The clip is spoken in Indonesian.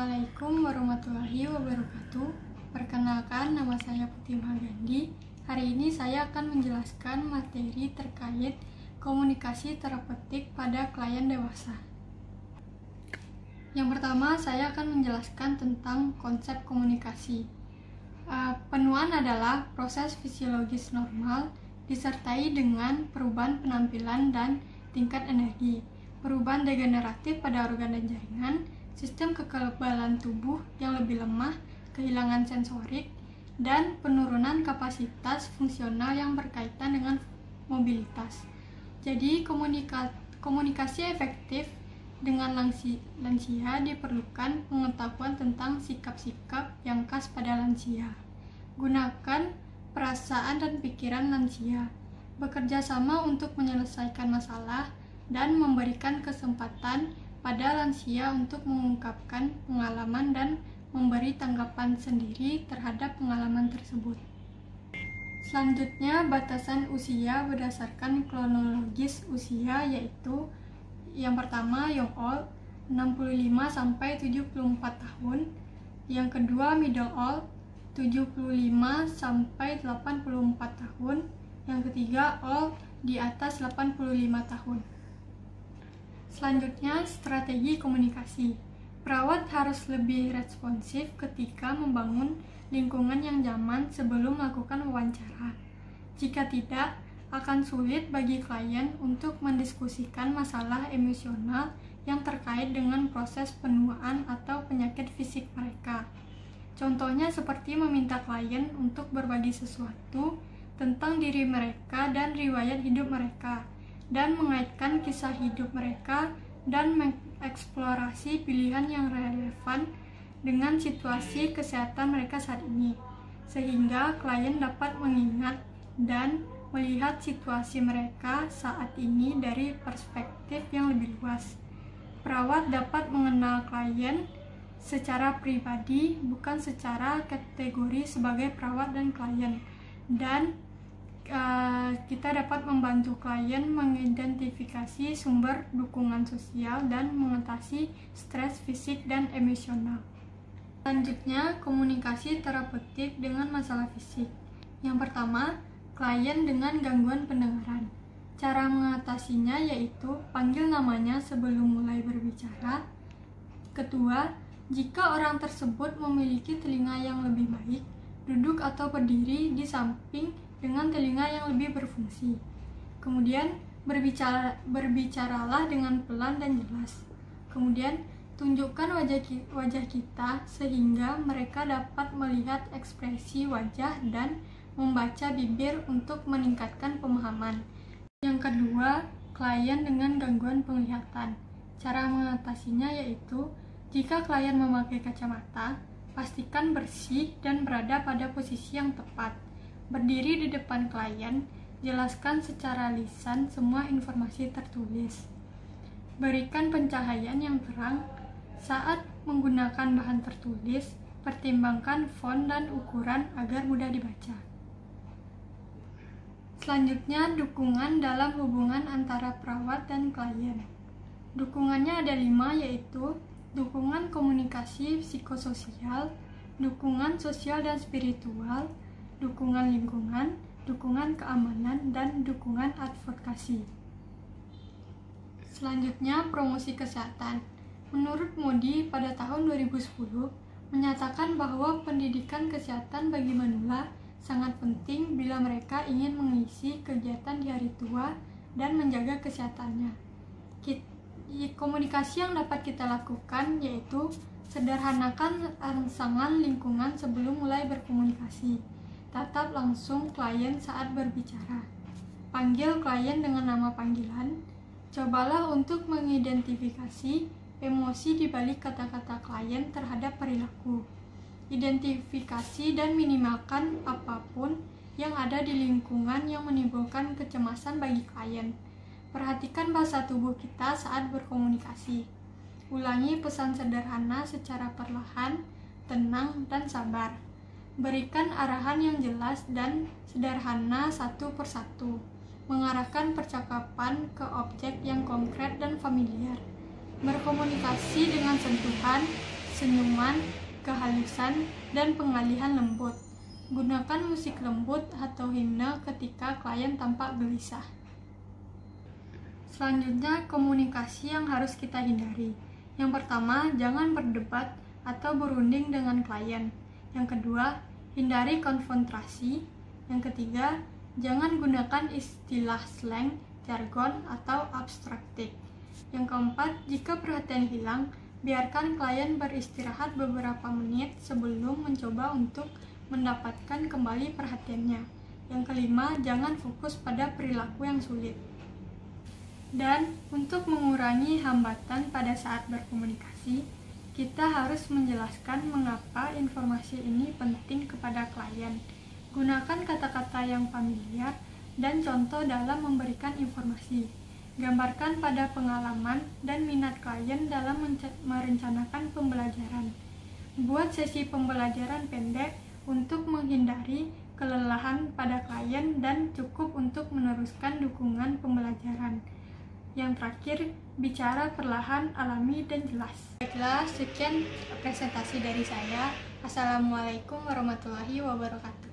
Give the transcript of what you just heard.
Assalamualaikum warahmatullahi wabarakatuh. Perkenalkan, nama saya Putih Mahagandhi. Hari ini saya akan menjelaskan materi terkait komunikasi terapeutik pada klien dewasa. Yang pertama, saya akan menjelaskan tentang konsep komunikasi. Penuaan adalah proses fisiologis normal disertai dengan perubahan penampilan dan tingkat energi, perubahan degeneratif pada organ dan jaringan, sistem kekebalan tubuh yang lebih lemah, kehilangan sensorik, dan penurunan kapasitas fungsional yang berkaitan dengan mobilitas. Jadi, komunikasi efektif dengan lansia diperlukan pengetahuan tentang sikap-sikap yang khas pada lansia. Gunakan perasaan dan pikiran lansia, bekerja sama untuk menyelesaikan masalah, dan memberikan kesempatan pada lansia untuk mengungkapkan pengalaman dan memberi tanggapan sendiri terhadap pengalaman tersebut. Selanjutnya, batasan usia berdasarkan kronologis usia, yaitu yang pertama young old 65 sampai 74 tahun, yang kedua middle old 75 sampai 84 tahun, yang ketiga old di atas 85 tahun. Selanjutnya, strategi komunikasi. Perawat harus lebih responsif ketika membangun lingkungan yang nyaman sebelum melakukan wawancara. Jika tidak, akan sulit bagi klien untuk mendiskusikan masalah emosional yang terkait dengan proses penuaan atau penyakit fisik mereka. Contohnya seperti meminta klien untuk berbagi sesuatu tentang diri mereka dan riwayat hidup mereka, dan mengaitkan kisah hidup mereka dan mengeksplorasi pilihan yang relevan dengan situasi kesehatan mereka saat ini, sehingga klien dapat mengingat dan melihat situasi mereka saat ini dari perspektif yang lebih luas. Perawat dapat mengenal klien secara pribadi, bukan secara kategori sebagai perawat dan klien, dan kita dapat membantu klien mengidentifikasi sumber dukungan sosial dan mengatasi stres fisik dan emosional. Selanjutnya, komunikasi terapeutik dengan masalah fisik. Yang pertama, klien dengan gangguan pendengaran. Cara mengatasinya yaitu panggil namanya sebelum mulai berbicara. Kedua, jika orang tersebut memiliki telinga yang lebih baik, duduk atau berdiri di samping dengan telinga yang lebih berfungsi. Kemudian, berbicaralah dengan pelan dan jelas. Kemudian, tunjukkan wajah kita sehingga mereka dapat melihat ekspresi wajah dan membaca bibir untuk meningkatkan pemahaman. Yang kedua, klien dengan gangguan penglihatan. Cara mengatasinya yaitu, jika klien memakai kacamata, pastikan bersih dan berada pada posisi yang tepat. Berdiri di depan klien, jelaskan secara lisan semua informasi tertulis. Berikan pencahayaan yang terang. Saat menggunakan bahan tertulis, pertimbangkan font dan ukuran agar mudah dibaca. Selanjutnya, dukungan dalam hubungan antara perawat dan klien. Dukungannya ada 5, yaitu dukungan komunikasi psikososial, dukungan sosial dan spiritual, dukungan lingkungan, dukungan keamanan, dan dukungan advokasi. Selanjutnya, promosi kesehatan. Menurut Modi pada tahun 2010 menyatakan bahwa pendidikan kesehatan bagi manula sangat penting bila mereka ingin mengisi kegiatan di hari tua dan menjaga kesehatannya. Komunikasi yang dapat kita lakukan yaitu sederhanakan rangsangan lingkungan sebelum mulai berkomunikasi. Tatap langsung klien saat berbicara. Panggil klien dengan nama panggilan. Cobalah untuk mengidentifikasi emosi di balik kata-kata klien terhadap perilaku. Identifikasi dan minimalkan apapun yang ada di lingkungan yang menimbulkan kecemasan bagi klien. Perhatikan bahasa tubuh kita saat berkomunikasi. Ulangi pesan sederhana secara perlahan, tenang, dan sabar. Berikan arahan yang jelas dan sederhana satu persatu. Mengarahkan percakapan ke objek yang konkret dan familiar. Berkomunikasi dengan sentuhan, senyuman, kehalusan, dan pengalihan lembut. Gunakan musik lembut atau himne ketika klien tampak gelisah. Selanjutnya, komunikasi yang harus kita hindari. Yang pertama, jangan berdebat atau berunding dengan klien. Yang kedua, hindari konfrontasi. Yang ketiga, jangan gunakan istilah slang, jargon, atau abstraktik. Yang keempat, jika perhatian hilang, biarkan klien beristirahat beberapa menit sebelum mencoba untuk mendapatkan kembali perhatiannya. Yang kelima, jangan fokus pada perilaku yang sulit. Dan untuk mengurangi hambatan pada saat berkomunikasi, kita harus menjelaskan mengapa informasi ini penting kepada klien. Gunakan kata-kata yang familiar dan contoh dalam memberikan informasi. Gambarkan pada pengalaman dan minat klien dalam merencanakan pembelajaran. Buat sesi pembelajaran pendek untuk menghindari kelelahan pada klien dan cukup untuk meneruskan dukungan pembelajaran. Yang terakhir, bicara perlahan, alami, dan jelas. Baiklah, sekian presentasi dari saya. Assalamualaikum warahmatullahi wabarakatuh.